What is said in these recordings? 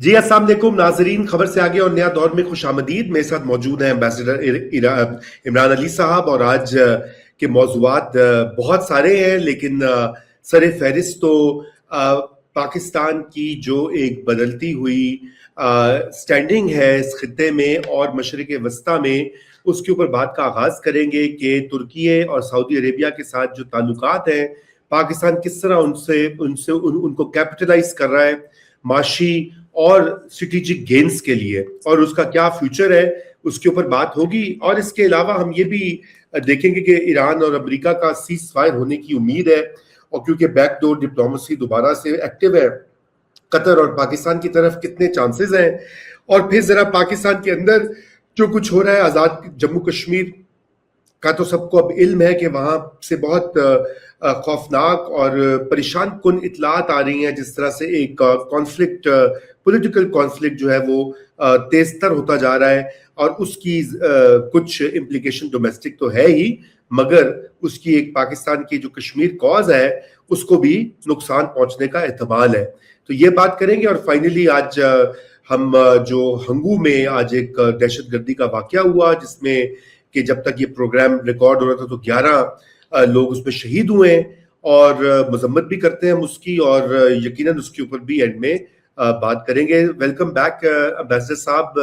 جی السلام علیکم ناظرین، خبر سے آگے اور نیا دور میں خوش آمدید۔ میرے ساتھ موجود ہیں ایمبیسڈر عمران علی صاحب، اور آج کے موضوعات بہت سارے ہیں، لیکن سر فہرست تو پاکستان کی جو ایک بدلتی ہوئی سٹینڈنگ ہے اس خطے میں اور مشرق وسطیٰ میں، اس کے اوپر بات کا آغاز کریں گے کہ ترکیے اور سعودی عربیہ کے ساتھ جو تعلقات ہیں، پاکستان کس طرح ان کو کیپٹلائز کر رہا ہے معاشی اور اسٹریٹجک گینز کے لیے، اور اس کا کیا فیوچر ہے، اس کے اوپر بات ہوگی۔ اور اس کے علاوہ ہم یہ بھی دیکھیں گے کہ ایران اور امریکہ کا سیز فائر ہونے کی امید ہے، اور کیونکہ بیک ڈور ڈپلومیسی دوبارہ سے ایکٹیو ہے، قطر اور پاکستان کی طرف کتنے چانسز ہیں، اور پھر ذرا پاکستان کے اندر جو کچھ ہو رہا ہے آزاد جموں کشمیر کا تو سب کو اب علم ہے کہ وہاں سے بہت خوفناک اور پریشان کن اطلاعات آ رہی ہیں، جس طرح سے ایک کانفلکٹ، پولیٹیکل کانفلکٹ جو ہے وہ تیز تر ہوتا جا رہا ہے، اور اس کی کچھ امپلیکیشن ڈومیسٹک تو ہے ہی، مگر اس کی ایک پاکستان کی جو کشمیر کاز ہے اس کو بھی نقصان پہنچنے کا احتمال ہے۔ تو یہ بات کریں گے۔ اور فائنلی آج ہم جو ہنگو میں آج ایک دہشت گردی کا واقعہ ہوا، جس میں کہ جب تک یہ پروگرام ریکارڈ ہو رہا تھا تو 11 لوگ اس میں شہید ہوئے ہیں، اور مذمت بھی کرتے ہیں ہم اس کی، اور یقیناً اس کے اوپر بھی اینڈ میں بات کریں گے۔ ویلکم بیک امبیسڈر صاحب،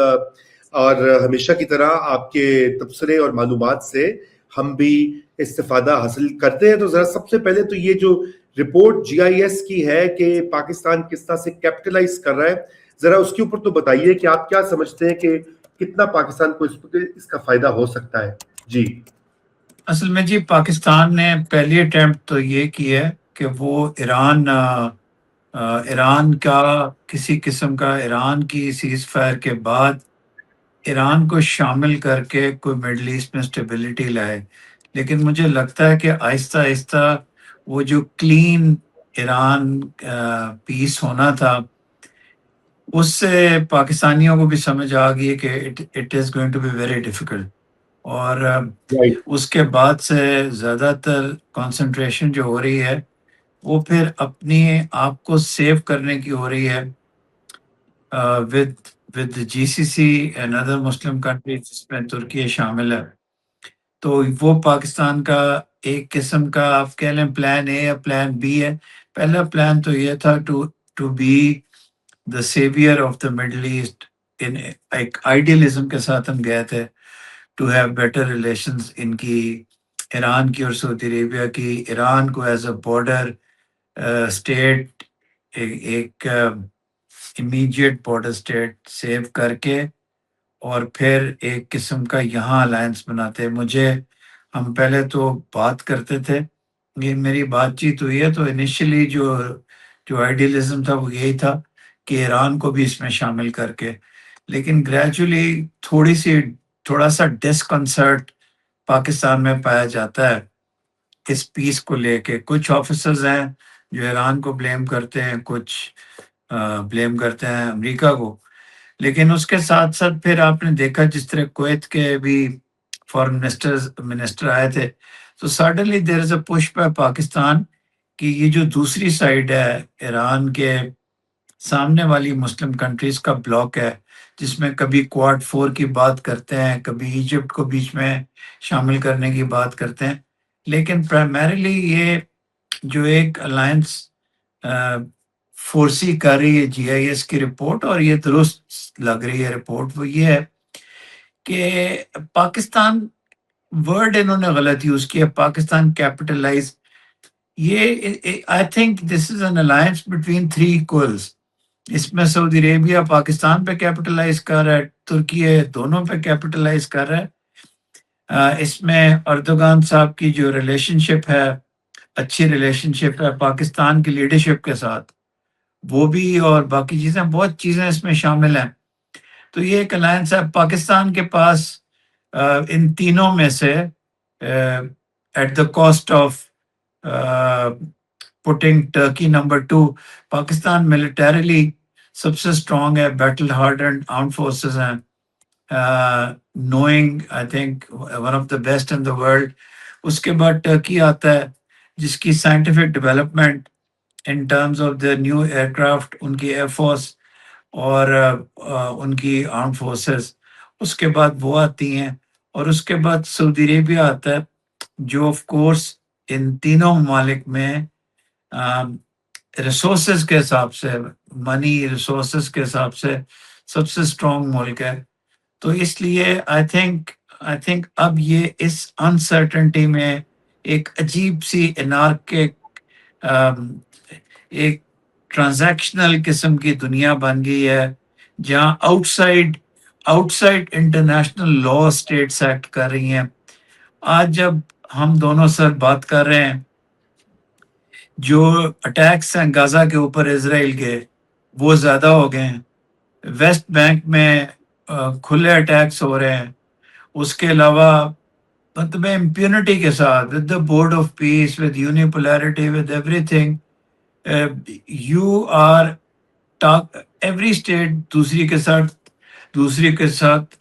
اور ہمیشہ کی طرح آپ کے تبصرے اور معلومات سے ہم بھی استفادہ حاصل کرتے ہیں۔ تو ذرا سب سے پہلے تو یہ جو رپورٹ GIS کی ہے کہ پاکستان کس طرح سے کیپٹلائز کر رہا ہے، ذرا اس کے اوپر تو بتائیے کہ آپ کیا سمجھتے ہیں کہ کتنا پاکستان کو اس کا فائدہ ہو سکتا ہے؟ جی اصل میں جی پاکستان نے پہلی اٹیمپٹ تو یہ کی ہے کہ وہ ایران کا کسی قسم کا ایران کی سیز فائر کے بعد ایران کو شامل کر کے کوئی مڈل ایسٹ میں اسٹیبلٹی لائے، لیکن مجھے لگتا ہے کہ آہستہ آہستہ وہ جو کلین ایران پیس ہونا تھا، اس سے پاکستانیوں کو بھی سمجھ آ گئی کہ it is going to be very difficult, اور اس کے بعد سے زیادہ تر کنسنٹریشن جو ہو رہی ہے وہ پھر اپنی آپ کو سیو کرنے کی ہو رہی ہے with GCC and other Muslim countries, جس میں ترکی شامل ہے۔ تو وہ پاکستان کا ایک قسم کا آپ کہہ لیں پلان اے یا پلان بی ہے۔ پہلا پلان تو یہ تھا to be the saviour of the Middle East, ایک آئیڈیلزم کے ساتھ ہم گئے تھے ٹو ہیو بیٹر ریلیشنز ان کی، ایران کی اور سعودی عربیہ کی، ایران کو ایز اے بارڈر اسٹیٹ، ایک امیجیٹ بارڈر اسٹیٹ سیو کر کے، اور پھر ایک قسم کا یہاں الائنس بناتے۔ ہم پہلے تو بات کرتے تھے، یہ میری بات چیت ہوئی ہے تو انیشلی جو آئیڈیلزم تھا وہ یہی تھا کہ ایران کو بھی اس میں شامل کر کے، لیکن گریجولی تھوڑا سا ڈسکنسرٹ پاکستان میں پایا جاتا ہے اس پیس کو لے کے۔ کچھ آفیسرز ہیں جو ایران کو بلیم کرتے ہیں، کچھ بلیم کرتے ہیں امریکہ کو، لیکن اس کے ساتھ ساتھ پھر آپ نے دیکھا جس طرح کویت کے بھی فارن منسٹر آئے تھے، تو suddenly there is a push by Pakistan کہ یہ جو دوسری سائڈ ہے ایران کے سامنے والی مسلم کنٹریز کا بلاک ہے، جس میں کبھی کوارڈ 4 کی بات کرتے ہیں، کبھی ایجپٹ کو بیچ میں شامل کرنے کی بات کرتے ہیں، لیکن پرائمریلی یہ جو ایک الائنس فورسی کر رہی ہے GIS کی رپورٹ، اور یہ درست لگ رہی ہے رپورٹ، وہ یہ ہے کہ پاکستان ورڈ انہوں نے غلط یوز کیا، پاکستان کیپٹلائز۔ یہ I think this is an alliance between 3 equals۔ اس میں سعودی عربیہ پاکستان پہ کیپٹلائز کر رہا ہے، ترکی دونوں پہ کیپٹلائز کر رہا ہے۔ اس میں اردوغان صاحب کی جو ریلیشن شپ ہے، اچھی ریلیشن شپ ہے پاکستان کی لیڈرشپ کے ساتھ، وہ بھی، اور باقی چیزیں، بہت چیزیں اس میں شامل ہیں۔ تو یہ ایک الائنس ہے پاکستان کے پاس، ان تینوں میں سے at the cost of putting Turkey number 2، Pakistan militarily سب سے اسٹرانگ ہے، بیٹل ہارڈنڈ آرم فورسز ہیں، knowing I think one of the best in the world. اس کے بعد ٹرکی آتا ہے جس کی scientific development in terms of the new ایئر کرافٹ، ان کی ایئر فورس اور ان کی آرم فورسز، اس کے بعد وہ آتی ہیں، اور اس کے بعد سعودی عربیہ آتا ہے، جو آف کورس ان تینوں ممالک میں ریسورسز کے حساب سے، منی ریسورسز کے حساب سے سب سے اسٹرانگ ملک ہے. تو اس لیے آئی تھنک اب یہ اس انسرٹنٹی میں ایک عجیب سی انارکک ایک ٹرانزیکشنل قسم کی دنیا بن گئی ہے، جہاں out side international law states act کر رہی ہیں. آج جب ہم دونوں سر بات کر رہے ہیں، جو اٹیکس ہیں غزہ کے اوپر اسرائیل کے، وہ زیادہ ہو گئے ہیں. ویسٹ بینک میں کھلے اٹیکس ہو رہے ہیں. اس کے علاوہ مطلب امپیونٹی کے ساتھ، with the board of peace, with unipolarity, with everything, you are talk every state دوسری کے ساتھ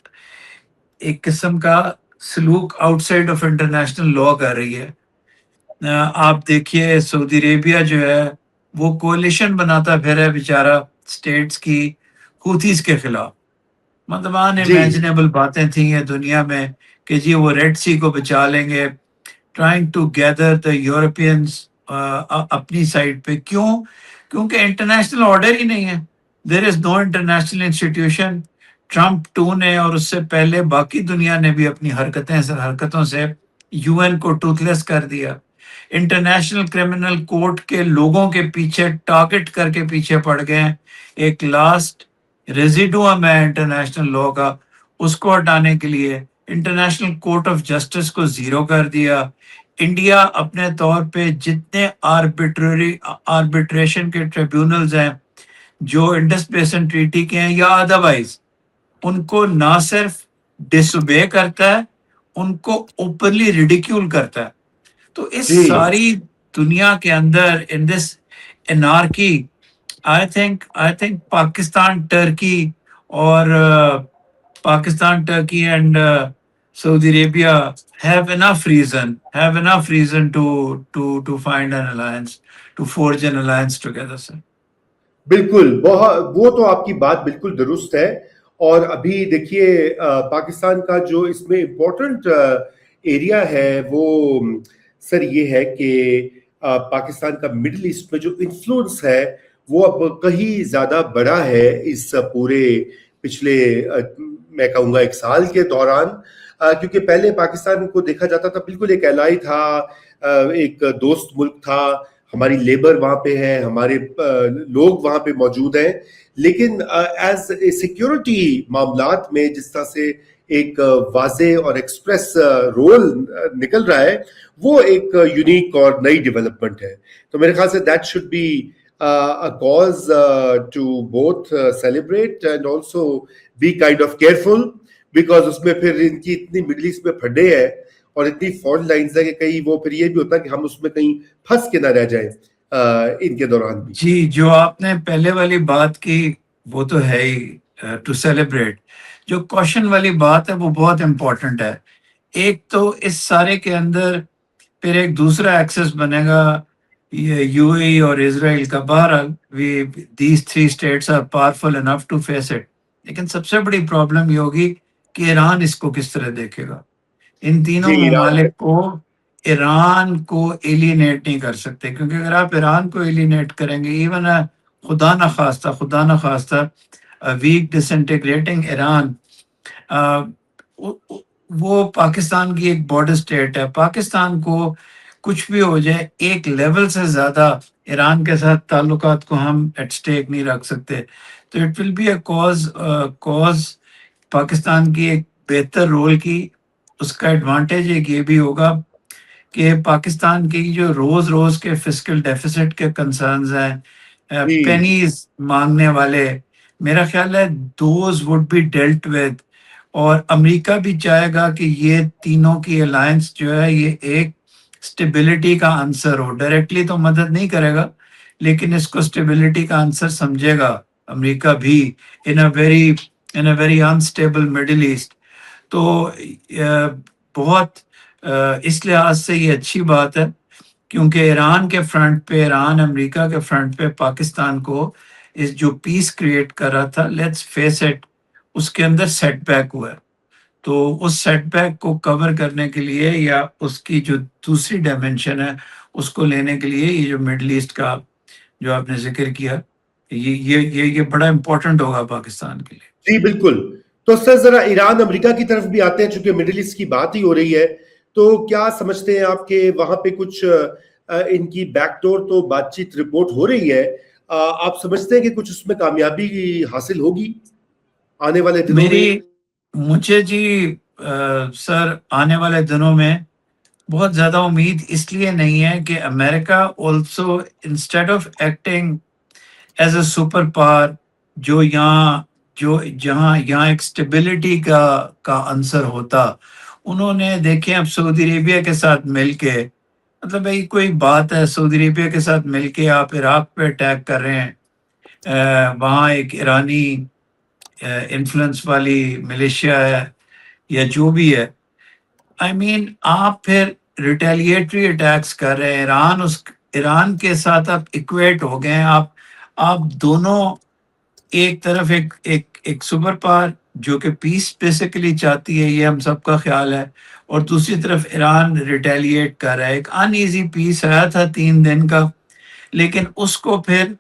ایک قسم کا سلوک outside of international law کر رہی ہے. آپ دیکھیے سعودی عربیہ جو ہے وہ کولیشن بناتا پھر ہے بیچارہ اسٹیٹس کی حوثیز کے خلاف. مطلب ان جی امیجنیبل باتیں تھیں یہ دنیا میں کہ جی وہ ریڈ سی کو بچا لیں گے، trying to gather the Europeans اپنی سائڈ پہ. کیونکہ انٹرنیشنل آرڈر ہی نہیں ہے. There is no international institution. Trump 2 نے اور اس سے پہلے باقی دنیا نے بھی اپنی حرکتوں سے یو این کو ٹوتھ لیس کر دیا. انٹرنیشنل کرمنل کورٹ کے لوگوں کے پیچھے ٹارگٹ کر کے پیچھے پڑ گئے ہیں. ایک لاسٹ ریزیڈوم ہے انٹرنیشنل لا کا، اس کو ہٹانے کے لیے انٹرنیشنل کورٹ آف جسٹس کو زیرو کر دیا. انڈیا اپنے طور پہ جتنے آربیٹریشن کے ٹریبیونلز ہیں جو انڈس بیسن ٹریٹی کے ہیں یا ادروائز، ان کو نہ صرف ڈس اوبے کرتا ہے، ان کو اوپنلی ریڈیکیول کرتا ہے. تو اس جی ساری دنیا کے اندر in this anarchy, I think Pakistan Turkey and Saudi Arabia have enough reason to find an alliance, to forge an alliance together, sir. بالکل، وہ تو آپ کی بات بالکل درست ہے. اور ابھی دیکھیے پاکستان کا جو اس میں امپورٹنٹ ایریا ہے وہ سر یہ ہے کہ پاکستان کا مڈل ایسٹ میں جو انفلوئنس ہے وہ اب کہیں زیادہ بڑا ہے اس پورے پچھلے میں کہوں گا 1 سال کے دوران. کیونکہ پہلے پاکستان کو دیکھا جاتا تھا بالکل ایک الائی تھا، ایک دوست ملک تھا، ہماری لیبر وہاں پہ ہے، ہمارے لوگ وہاں پہ موجود ہیں. لیکن ایز اے سیکیورٹی معاملات میں جس طرح سے ایک واضح اور ایکسپریس رول نکل رہا ہے، وہ ایک یونیک اور نئی ڈیولپمنٹ ہے. تو میرے خیال سے that should be a cause to both celebrate and also be kind of careful, because اس میں پھر ان کی اتنی مڈل ایسٹ میں پھڈے ہیں اور اتنی فالٹ لائنز ہے کہ کہیں وہ پھر یہ بھی ہوتا ہے کہ ہم اس میں کہیں پھنس کے نہ رہ جائیں ان کے دوران بھی. جی، جو آپ نے پہلے والی بات کی وہ تو ہے ہی ٹو سیلیبریٹ. جو کوشچن والی بات ہے وہ بہت امپورٹنٹ ہے. ایک تو اس سارے کے اندر پھر ایک دوسرا ایکسس بنے گا یو اے ای اور اسرائیل کا. بہرحال these 3 states are powerful enough to face it. لیکن سب سے بڑی پرابلم یہ ہوگی کہ ایران اس کو کس طرح دیکھے گا. ان تینوں جی ممالک کو ایران کو ایلینیٹ نہیں کر سکتے، کیونکہ اگر آپ ایران کو ایلینیٹ کریں گے، ایون خدا نخواستہ ویک ڈس انٹیگریٹنگ ایران، وہ پاکستان کی ایک بارڈر اسٹیٹ ہے. پاکستان کو کچھ بھی ہو جائے، ایک لیول سے زیادہ ایران کے ساتھ تعلقات کو ہم ایٹ اسٹیک نہیں رکھ سکتے. تو it will be a cause Pakistan کی ایک بہتر رول کی. اس کا ایڈوانٹیج ایک یہ بھی ہوگا کہ پاکستان کی جو روز کے فسکل ڈیفیسٹ کے کنسرنز ہیں، جی پینیز مانگنے والے، میرا خیال ہے those would be dealt with. اور امریکہ بھی چاہے گا کہ یہ تینوں کی الائنس جو ہے یہ ایک اسٹیبلٹی کا عنصر ہو. ڈائریکٹلی تو مدد نہیں کرے گا، لیکن اس کو اسٹیبلٹی کا عنصر سمجھے گا امریکہ بھی in a very unstable Middle East. تو بہت اس لحاظ سے یہ اچھی بات ہے، کیونکہ ایران کے فرنٹ پہ، ایران امریکہ کے فرنٹ پہ پاکستان کو اس جو پیس کریٹ کر رہا تھا، لیٹس فیس اٹ، اس کے اندر سیٹ بیک ہوا ہے. تو اس سیٹ بیک کو کور کرنے کے لیے یا اس کی جو دوسری ڈائمینشن ہے اس کو لینے کے لیے یہ جو مڈل ایسٹ کا جو آپ نے ذکر کیا، یہ بڑا امپورٹنٹ ہوگا پاکستان کے لیے. جی بالکل. تو سر ذرا ایران امریکہ کی طرف بھی آتے ہیں، چونکہ مڈل ایسٹ کی بات ہی ہو رہی ہے. تو کیا سمجھتے ہیں آپ کہ وہاں پہ کچھ ان کی بیک ڈور تو بات چیت رپورٹ ہو رہی ہے، آپ سمجھتے ہیں کہ کچھ اس میں کامیابی حاصل ہوگی آنے والے دنوں میں؟ مجھے جی سر آنے والے دنوں میں بہت زیادہ امید اس لیے نہیں ہے کہ امریکہ also instead of acting as a super power جو جہاں ایک اسٹیبلٹی کا عنصر ہوتا، انہوں نے دیکھیں اب سعودی عربیہ کے ساتھ مل کے، مطلب بھائی کوئی بات ہے سعودی عربیہ کے ساتھ مل کے آپ عراق پہ اٹیک کر رہے ہیں، وہاں ایک ایرانی انفلوئنس والی ملیشیا ہے یا جو بھی ہے، آئی مین آپ پھر ریٹیلیٹری اٹیکس کر رہے ہیں. ایران کے ساتھ آپ ایکویٹ ہو گئے ہیں. آپ دونوں ایک طرف ایک سپر پاور جو کہ پیس بیسیکلی چاہتی ہے، یہ ہم سب کا خیال ہے، اور دوسری طرف ایران ریٹیلیٹ کر رہا ہے. ایک ان ایزی پیس آیا تھا 3 دن کا، لیکن اس کو پھر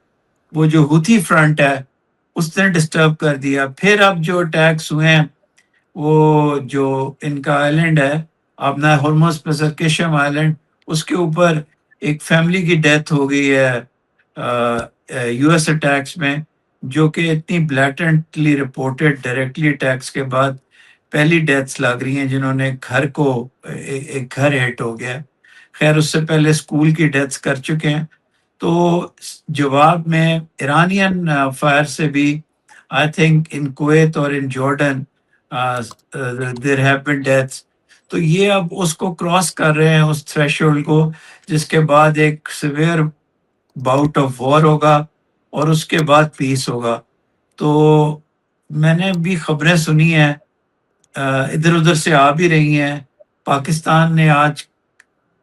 وہ جو ہوتی فرنٹ ہے اس نے ڈسٹرب کر دیا. پھر اب جو اٹیکس ہوئے ہیں وہ جو ان کا آئلینڈ ہے اپنا ہارموز پسرکیشم آئلینڈ، اس کے اوپر ایک فیملی کی ڈیتھ ہو گئی ہے یو ایس اٹیکس میں، جو کہ اتنی بلیٹنٹلی رپورٹڈ ڈائریکٹلی اٹیکس کے بعد پہلی ڈیتھس لگ رہی ہیں جنہوں نے ایک گھر ہٹ ہو گیا. خیر اس سے پہلے اسکول کی ڈیتھس کر چکے ہیں. تو جواب میں ایرانین فائر سے بھی آئی تھنک ان کویت اور in Jordan there have been deaths. تو یہ اب اس کو کراس کر رہے ہیں اس تھریشولڈ کو، جس کے بعد ایک سیویئر باؤٹ آف وار ہوگا اور اس کے بعد پیس ہوگا. تو میں نے بھی خبریں سنی ہیں ادھر ادھر سے آ بھی رہی ہیں. پاکستان نے آج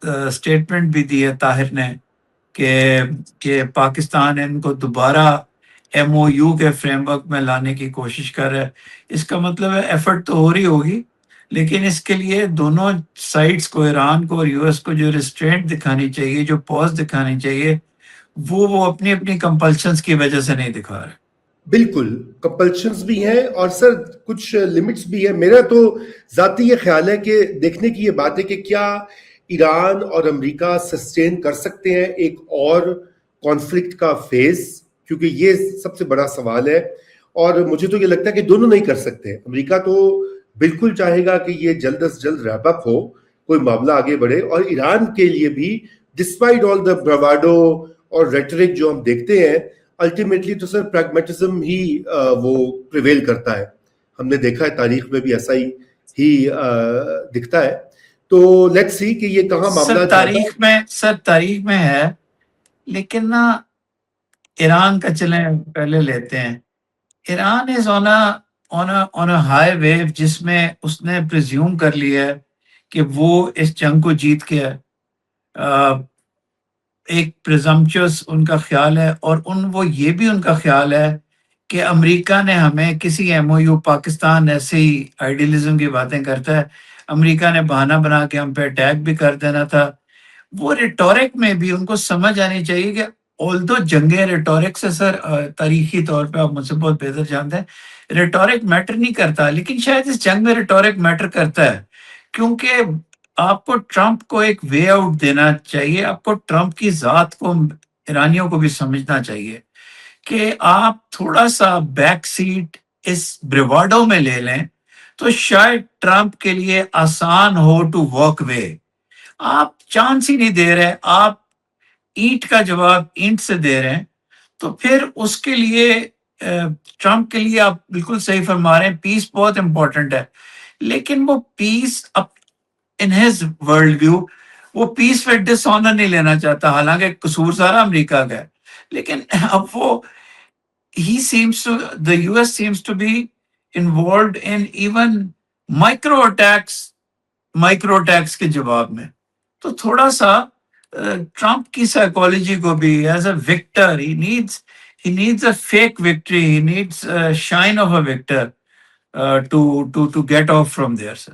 اسٹیٹمنٹ بھی دی ہے طاہر نے کہ پاکستان ان کو دوبارہ ایم او یو کے فریم ورک میں لانے کی کوشش کر رہا ہے. اس کا مطلب ہے ایفرٹ تو ہو رہی ہوگی، لیکن اس کے لیے دونوں سائڈس کو، ایران کو اور یو ایس کو، جو ریسٹرینٹ دکھانی چاہیے، جو پاز دکھانی چاہیے، وہ اپنی اپنی کمپلشنز کی وجہ سے نہیں دکھا رہے. بالکل کمپلشنز بھی ہیں اور سر کچھ لمٹس بھی ہیں. میرا تو ذاتی یہ خیال ہے کہ دیکھنے کی یہ بات ہے کہ کیا ایران اور امریکہ سسٹین کر سکتے ہیں ایک اور کانفلکٹ کا فیز، کیونکہ یہ سب سے بڑا سوال ہے. اور مجھے تو یہ لگتا ہے کہ دونوں نہیں کر سکتے. امریکہ تو بالکل چاہے گا کہ یہ جلد از جلد ریپ اپ ہو، کوئی معاملہ آگے بڑھے، اور ایران کے لیے بھی ڈسپائٹ آل دا براواڈو اور ریٹرک جو ہم دیکھتے ہیں، الٹیمیٹلی تو سر پریگمیٹزم ہی وہ پریویل کرتا ہے. ہم نے دیکھا ہے تاریخ میں بھی ایسا ہی دکھتا ہے. تو لیٹس سی کہ یہ کہاں معاملہ تاریخ میں ہے. لیکن نا ایران کا چلیں پہلے لیتے ہیں. ایران از آن اے ہائی ویو جس میں اس نے پریزیوم کر لیا ہے کہ وہ اس جنگ کو جیت کے ہے. ایک پریزمپچوس ان کا خیال ہے، اور وہ یہ بھی ان کا خیال ہے کہ امریکہ نے ہمیں کسی ایم او یو، پاکستان ایسے ہی آئیڈیلزم کی باتیں کرتا ہے، امریکہ نے بہانہ بنا کے ہم پہ اٹیک بھی کر دینا تھا. وہ ریٹورک میں بھی ان کو سمجھ آنی چاہیے کہ آلدو جنگیں ریٹورک سے، سر تاریخی طور پہ آپ مجھ سے بہت بہتر جانتے ہیں، ریٹورک میٹر نہیں کرتا، لیکن شاید اس جنگ میں ریٹورک میٹر کرتا ہے. کیونکہ آپ کو ٹرمپ کو ایک وے آؤٹ دینا چاہیے. آپ کو ٹرمپ کی ذات کو، ایرانیوں کو بھی سمجھنا چاہیے کہ آپ تھوڑا سا بیک سیٹ اس بریواڈو میں لے لیں تو شاید ٹرمپ کے لیے آسان ہو ٹو واک وے. آپ چانس ہی نہیں دے رہے، آپ اینٹ کا جواب اینٹ سے دے رہے ہیں. تو پھر اس کے لیے ٹرمپ کے لیے آپ بالکل صحیح فرما رہے ہیں، پیس بہت امپورٹنٹ ہے، لیکن وہ پیس ان ہز ورلڈ ویو وہ پیس پہ ڈس آنر نہیں لینا چاہتا، حالانکہ قصور سارا امریکہ کا ہے. لیکن اب وہ the US seems to be involved in even micro attacks کے جواب میں. تو تھوڑا سا ٹرمپ کی سائیکالوجی کو بھی as a victor he needs he needs a fake victory. He needs a shine of a victor to get off from there, sir.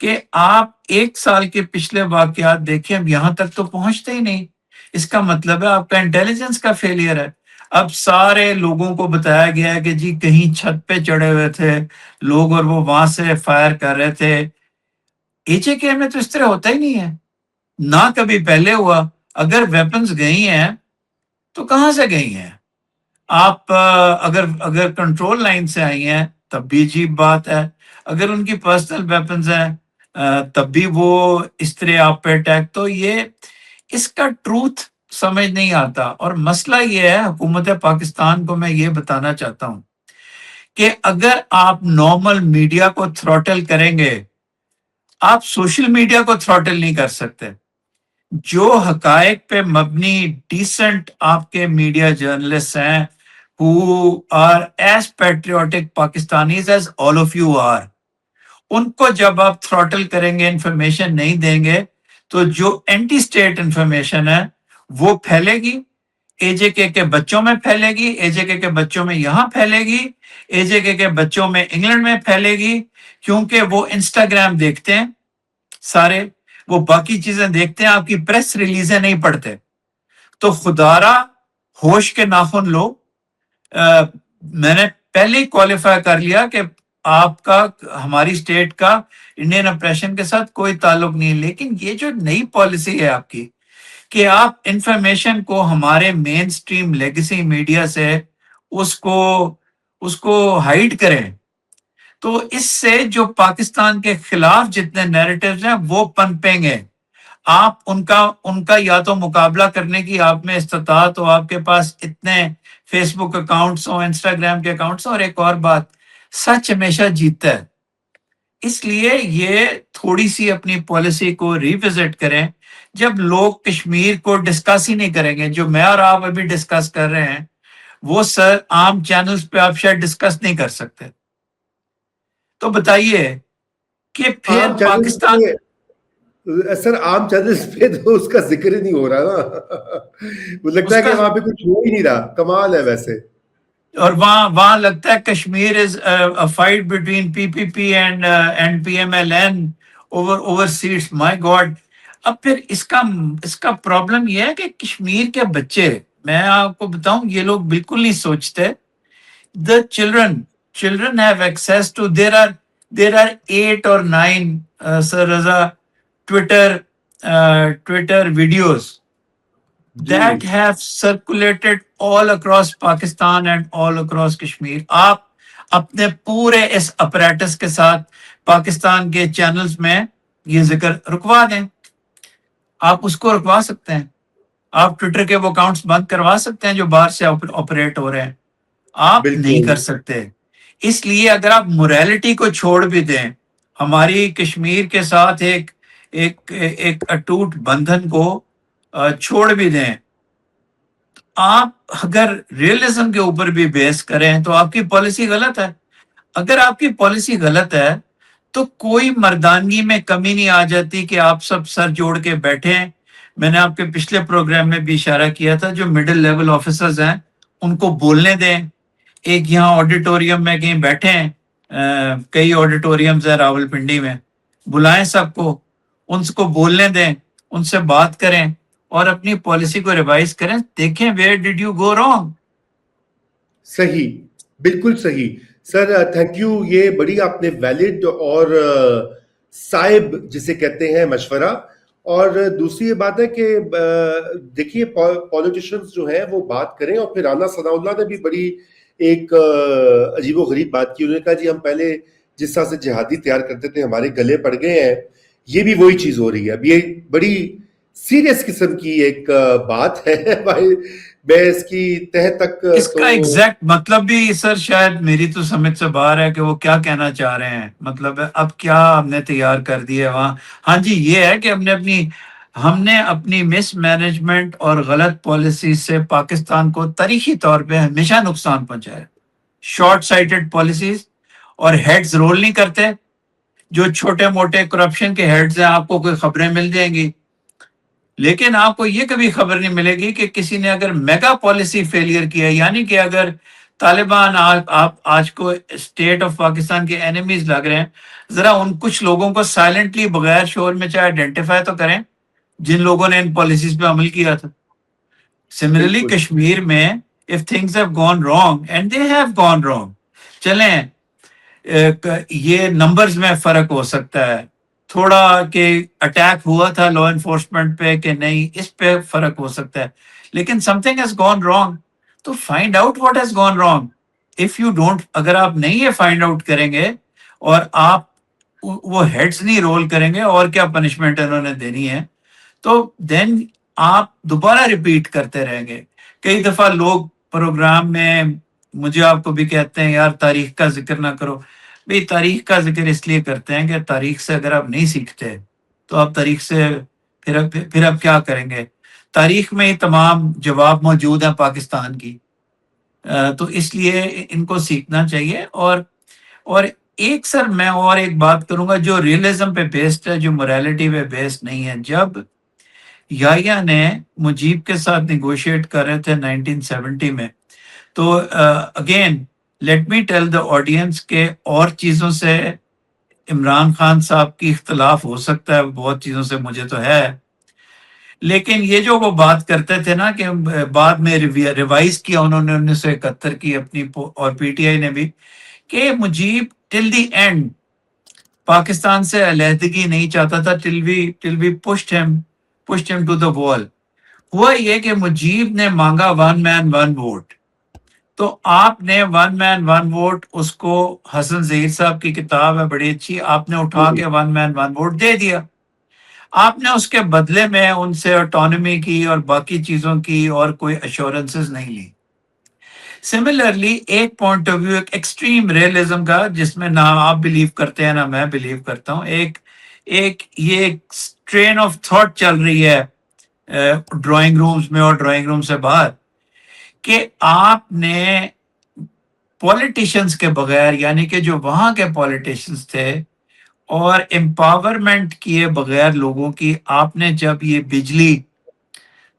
کہ آپ 1 سال کے پچھلے واقعات دیکھیں، اب یہاں تک تو پہنچتے ہی نہیں. اس کا مطلب ہے آپ کا انٹیلیجنس کا فیلئر ہے. اب سارے لوگوں کو بتایا گیا ہے کہ جی کہیں چھت پہ چڑھے ہوئے تھے لوگ اور وہ وہاں سے فائر کر رہے تھے. ایچ اے کے میں تو اس طرح ہوتا ہی نہیں ہے، نہ کبھی پہلے ہوا. اگر ویپنز گئی ہیں تو کہاں سے گئی ہیں؟ آپ اگر کنٹرول لائن سے آئی ہیں تب بھی عجیب بات ہے. اگر ان کی پرسنل ویپنز ہیں تب بھی وہ اس طرح آپ پہ اٹیک. تو یہ اس کا ٹروتھ سمجھ نہیں آتا. اور مسئلہ یہ ہے حکومت پاکستان کو میں یہ بتانا چاہتا ہوں کہ اگر آپ نارمل میڈیا کو تھروٹل کریں گے، آپ سوشل میڈیا کو تھروٹل نہیں کر سکتے. جو حقائق پہ مبنی ڈیسنٹ آپ کے میڈیا جرنلسٹ ہیں who are as patriotic Pakistanis as all of you are، ان کو جب آپ تھروٹل کریں گے، انفارمیشن نہیں دیں گے، تو جو اینٹی اسٹیٹ انفارمیشن ہے وہ پھیلے گی، اے جے کے بچوں میں پھیلے گی، اے جے کے بچوں میں یہاں پھیلے گی، اے جے کے بچوں میں انگلینڈ میں پھیلے گی، کیونکہ وہ انسٹاگرام دیکھتے ہیں سارے، وہ باقی چیزیں دیکھتے ہیں، آپ کی پریس ریلیزیں نہیں پڑھتے. تو خدارا ہوش کے ناخن لو. میں نے پہلے ہی کوالیفائی کر لیا کہ آپ کا ہماری اسٹیٹ کا انڈین اپریشن کے ساتھ کوئی تعلق نہیں. لیکن یہ جو نئی پالیسی ہے آپ کی کہ آپ انفارمیشن کو ہمارے مین سٹریم لیگیسی میڈیا سے اس کو ہائیڈ کریں، تو اس سے جو پاکستان کے خلاف جتنے نیریٹیوز ہیں وہ پنپیں گے. آپ ان کا یا تو مقابلہ کرنے کی آپ میں استطاعت ہو، آپ کے پاس اتنے فیس بک اکاؤنٹس ہوں، انسٹاگرام کے اکاؤنٹس ہوں. اور ایک اور بات، سچ ہمیشہ جیتتا ہے. اس لیے یہ تھوڑی سی اپنی پالیسی کو ریوزٹ کریں. جب لوگ کشمیر کو ڈسکس ہی نہیں کریں گے، جو میں اور آپ ابھی ڈسکس کر رہے ہیں وہ سر عام چینلز پہ آپ شاید ڈسکس نہیں کر سکتے. تو بتائیے کہ پھر عام چینلز پاکستان، پہ سر، عام چینلز پہ تو اس کا ذکر ہی نہیں ہو رہا نا. مجھے لگتا اس ہے کہ کا، وہاں پہ کچھ ہو ہی نہیں رہا. کمال ہے ویسے. اور وہاں لگتا ہے Kashmir is fight between P P P and P M L N over seats. My God. اب پھر اس کا پرابلم یہ ہے کہ کشمیر کے بچے، میں آپ کو بتاؤں یہ لوگ بالکل نہیں سوچتے. the children have access to, there are 8 or 9 Sir Raza, Twitter videos G that have circulated all across Pakistan and all across Kashmir. آپ اپنے پورے اس اپریٹس کے ساتھ پاکستان کے چینلز میں یہ ذکر رکوا دیں. آپ اس کو رکوا سکتے ہیں، آپ ٹویٹر کے وہ اکاؤنٹس بند کروا سکتے ہیں جو باہر سے آپریٹ ہو رہے ہیں. آپ نہیں بالکل. کر سکتے. اس لیے اگر آپ موریلٹی کو چھوڑ بھی دیں، ہماری کشمیر کے ساتھ ایک اٹوٹ بندھن کو چھوڑ بھی دیں، آپ اگر ریئلزم کے اوپر بھی بیس کریں تو آپ کی پالیسی غلط ہے. اگر آپ کی پالیسی غلط ہے تو کوئی مردانگی میں کمی نہیں آ جاتی کہ آپ سب سر جوڑ کے بیٹھیں. میں نے آپ کے پچھلے پروگرام میں بھی اشارہ کیا تھا، جو مڈل لیول آفیسرز ہیں ان کو بولنے دیں. ایک یہاں آڈیٹوریم میں کہیں بیٹھے ہیں، کئی آڈیٹوریمز ہیں راول پنڈی میں، بلائیں سب کو، ان کو بولنے دیں، ان سے بات کریں اور اپنی پالیسی کو ریوائز کریں. دیکھیں where did you go wrong. صحیح، بالکل صحیح. سر تھینک یو. یہ بڑی آپ نے ویلڈ اور صائب جسے کہتے ہیں مشورہ. اور دوسری یہ بات ہے کہ دیکھیے پولیٹیشنز جو ہیں وہ بات کریں، اور پھر رانا ثناء اللہ نے بھی بڑی ایک عجیب و غریب بات کی. انہوں نے کہا جی ہم پہلے جس طرح سے جہادی تیار کرتے تھے ہمارے گلے پڑ گئے ہیں، یہ بھی وہی چیز ہو رہی ہے. اب یہ بڑی سیریس قسم کی ایک بات ہے بھائی. میں اس کی تہ تک اس کا ایگزیکٹ مطلب بھی سر شاید میری تو سمجھ سے باہر ہے کہ وہ کیا کہنا چاہ رہے ہیں. مطلب اب کیا ہم نے تیار کر دیا وہاں. ہاں جی یہ ہے کہ ہم نے اپنی مس مینجمنٹ اور غلط پالیسی سے پاکستان کو تاریخی طور پہ ہمیشہ نقصان پہنچایا. شارٹ سائٹڈ پالیسیز، اور ہیڈز رول نہیں کرتے. جو چھوٹے موٹے کرپشن کے ہیڈز ہیں آپ کو کوئی خبریں مل جائیں گی، لیکن آپ کو یہ کبھی خبر نہیں ملے گی کہ کسی نے اگر میگا پالیسی فیلئر کیا، یعنی کہ اگر طالبان آپ آج کو اسٹیٹ آف پاکستان کے اینیمیز لگ رہے ہیں. ذرا ان کچھ لوگوں کو سائلنٹلی بغیر شور میں چاہے آئیڈینٹیفائی تو کریں جن لوگوں نے ان پالیسیز پہ عمل کیا تھا. سملرلی بالکل. کشمیر میں if things have gone wrong and they have gone wrong, چلیں یہ نمبرز میں فرق ہو سکتا ہے تھوڑا کہ اٹیک ہوا تھا لا انفورسمنٹ پہ کہ نہیں, اس پہ فرق ہو سکتا ہے, لیکن something has gone wrong. تو find out what has gone wrong. If you don't, اگر آپ نہیں یہ فائنڈ آؤٹ کریں گے اور آپ وہ ہیڈز نہیں رول کریں گے اور کیا پنشمنٹ انہوں نے دینی ہے, تو دین آپ دوبارہ ریپیٹ کرتے رہیں گے. کئی دفعہ لوگ پروگرام میں مجھے آپ کو بھی کہتے ہیں یار تاریخ کا ذکر نہ کرو. بھئی تاریخ کا ذکر اس لیے کرتے ہیں کہ تاریخ سے اگر آپ نہیں سیکھتے تو آپ تاریخ سے پھر آپ کیا کریں گے. تاریخ میں ہی تمام جواب موجود ہیں پاکستان کی, تو اس لیے ان کو سیکھنا چاہیے. اور ایک سر میں اور ایک بات کروں گا جو ریئلزم پہ بیسڈ ہے, جو موریلٹی پہ بیسڈ نہیں ہے. جب یحییٰ نے مجیب کے ساتھ نیگوشیٹ کر رہے تھے 1970 میں, تو again let me tell the audience کہ اور چیزوں سے عمران خان صاحب کی اختلاف ہو سکتا ہے, بہت چیزوں سے مجھے تو ہے, لیکن یہ جو وہ بات کرتے تھے نا کہ بعد میں ریوائز کیا انہوں نے 1971 کی اپنی, اور پی ٹی آئی نے بھی, کہ مجیب ٹل دی اینڈ پاکستان سے علیحدگی نہیں چاہتا تھا, ٹل وی pushed him to the wall. ہوا یہ کہ مجیب نے مانگا ون مین ون ووٹ, تو آپ نے ون مین ون ووٹ, اس کو حسن ظہیر صاحب کی کتاب ہے بڑی اچھی, آپ نے اٹھا کے ون مین ون ووٹ دے دیا. آپ نے اس کے بدلے میں ان سے آٹونومی کی اور باقی چیزوں کی اور کوئی ایشورنسز نہیں لی. سملرلی ایک پوائنٹ آف ویو ایک ایکسٹریم ریئلزم کا, جس میں نہ آپ بلیو کرتے ہیں نہ میں بلیو کرتا ہوں, ایک یہ ٹرین آف تھاٹ چل رہی ہے ڈرائنگ رومز میں اور ڈرائنگ روم سے باہر, کہ آپ نے پولیٹیشنز کے بغیر, یعنی کہ جو وہاں کے پولیٹیشنز تھے, اور امپاورمنٹ کیے بغیر لوگوں کی, آپ نے جب یہ بجلی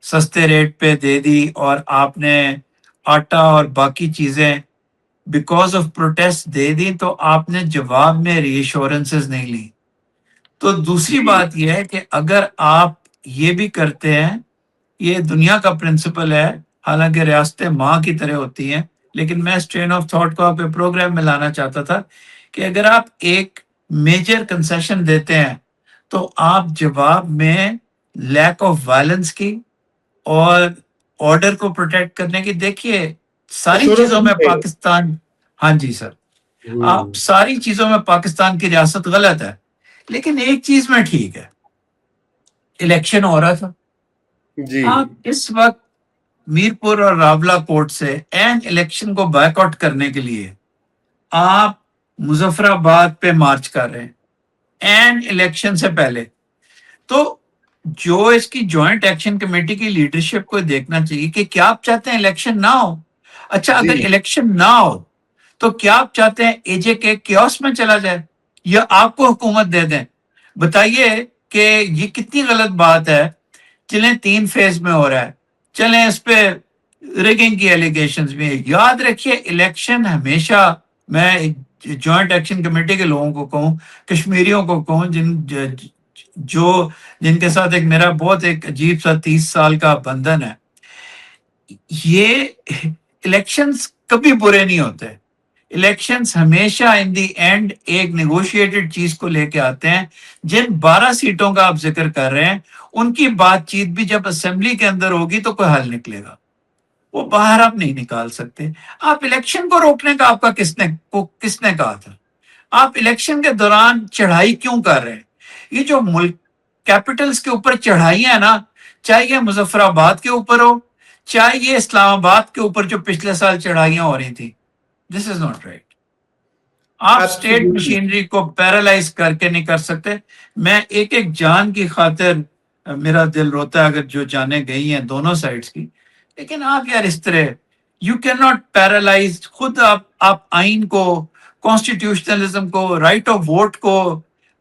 سستے ریٹ پہ دے دی اور آپ نے آٹا اور باقی چیزیں بیکاز آف پروٹیسٹ دے دی, تو آپ نے جواب میں ری ایشورنسز نہیں لی. تو دوسری بات یہ ہے کہ اگر آپ یہ بھی کرتے ہیں, یہ دنیا کا پرنسپل ہے, حالانکہ ریاستیں ماں کی طرح ہوتی ہیں, لیکن میں اس ٹرین آف تھاٹ کو آپ کے پروگرام میں لانا چاہتا تھا کہ اگر آپ ایک میجر کنسیشن دیتے ہیں تو آپ جواب میں لیک آف وائلنس کی اور آرڈر کو پروٹیکٹ کرنے کی, دیکھیے ساری چیزوں میں پاکستان, ہاں جی سر, آپ ساری چیزوں میں پاکستان کی ریاست غلط ہے, لیکن ایک چیز میں ٹھیک ہے, الیکشن ہو رہا تھا, جی آپ اس وقت میرپور اور راولہ کوٹ سے این الیکشن کو بائیک آؤٹ کرنے کے لیے آپ مظفر آباد پہ مارچ کر رہے ہیں این الیکشن سے پہلے. تو جو اس کی جوائنٹ ایکشن کمیٹی کی لیڈرشپ کو دیکھنا چاہیے کہ کیا آپ چاہتے ہیں الیکشن نہ ہو. اچھا اگر الیکشن نہ ہو تو کیا آپ چاہتے ہیں اے جے کے کیوس میں چلا جائے یا آپ کو حکومت دے دیں؟ بتائیے کہ یہ کتنی غلط بات ہے. چلیں 3 فیز میں ہو رہا ہے, چلیں اس پہ ریگنگ کی ایلیگیشنز بھی. یاد رکھیے الیکشن ہمیشہ, میں جوائنٹ ایکشن کمیٹی کے لوگوں کو کہوں, کشمیریوں کو کہوں, جن کے ساتھ ایک میرا بہت ایک عجیب سا 30 سال کا بندھن ہے, یہ الیکشنز کبھی برے نہیں ہوتے. الیکشنز ہمیشہ ان دی اینڈ ایک نیگوشیٹڈ چیز کو لے کے آتے ہیں. جن 12 سیٹوں کا آپ ذکر کر رہے ہیں, ان کی بات چیت بھی جب اسمبلی کے اندر ہوگی تو کوئی حل نکلے گا, وہ باہر آپ نہیں نکال سکتے. آپ الیکشن کو روکنے کا آپ کا کس نے کہا تھا؟ آپ الیکشن کے دوران چڑھائی کیوں کر رہے ہیں؟ یہ جو ملک کیپٹلز کے اوپر چڑھائیاں ہیں نا, چاہے یہ مظفر آباد کے اوپر ہو, چاہے یہ اسلام آباد کے اوپر جو پچھلے سال چڑھائیاں ہو رہی تھی, دس از ناٹ رائٹ. آپ اسٹیٹ مشینری کو پیرالائز کر کے نہیں کر سکتے. میں ایک جان کی خاطر میرا دل روتا ہے اگر جو جانیں گئی ہیں دونوں سائڈز کی, لیکن آپ یار اس طرح یو کین ناٹ پیرالائز. خود آپ آئین کو, کانسٹیٹیوشنلزم کو, رائٹ آف ووٹ کو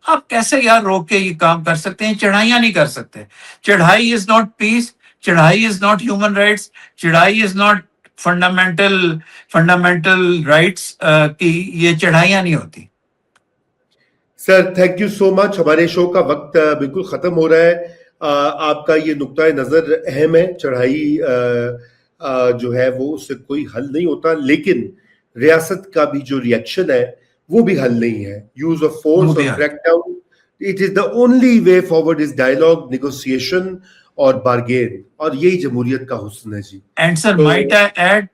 آپ کیسے یار روک کے یہ کام کر سکتے ہیں؟ چڑھائیاں نہیں کر سکتے. چڑھائی از ناٹ پیس, چڑھائی از ناٹ ہیومن رائٹس, چڑھائی از ناٹ فنڈامنٹل رائٹس کی یہ چڑھائیاں نہیں ہوتی. سر تھینک یو سو مچ. ہمارے شو کا وقت بالکل ختم ہو رہا ہے. آپ کا یہ نقطۂ نظر اہم ہے. چڑھائی جو ہے وہ اس سے کوئی حل نہیں ہوتا, لیکن ریاست کا بھی جو ریئیکشن ہے وہ بھی حل نہیں ہے. یوز آف فورس اور crack down, it is the only way forward is dialogue, negotiation اور بارگین, اور یہی جمہوریت کا حسن ہے. جی and sir might I add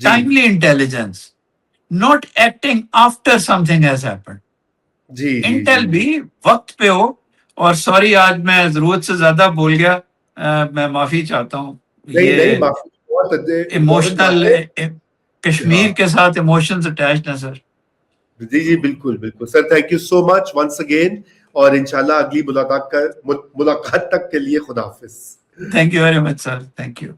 timely intelligence, not acting after something has happened. جی انٹیل بھی وقت پہ ہو. اور سوری آج میں ضرورت سے زیادہ بول گیا, میں معافی چاہتا ہوں. یہ ایموشنل کشمیر کے ساتھ ایموشنز اٹیچڈ ہیں سر. جی جی بالکل بالکل sir. Thank you so much once again, اور انشاءاللہ اگلی ملاقات تک کے لیے خدا حافظ. Thank you very much sir. Thank you.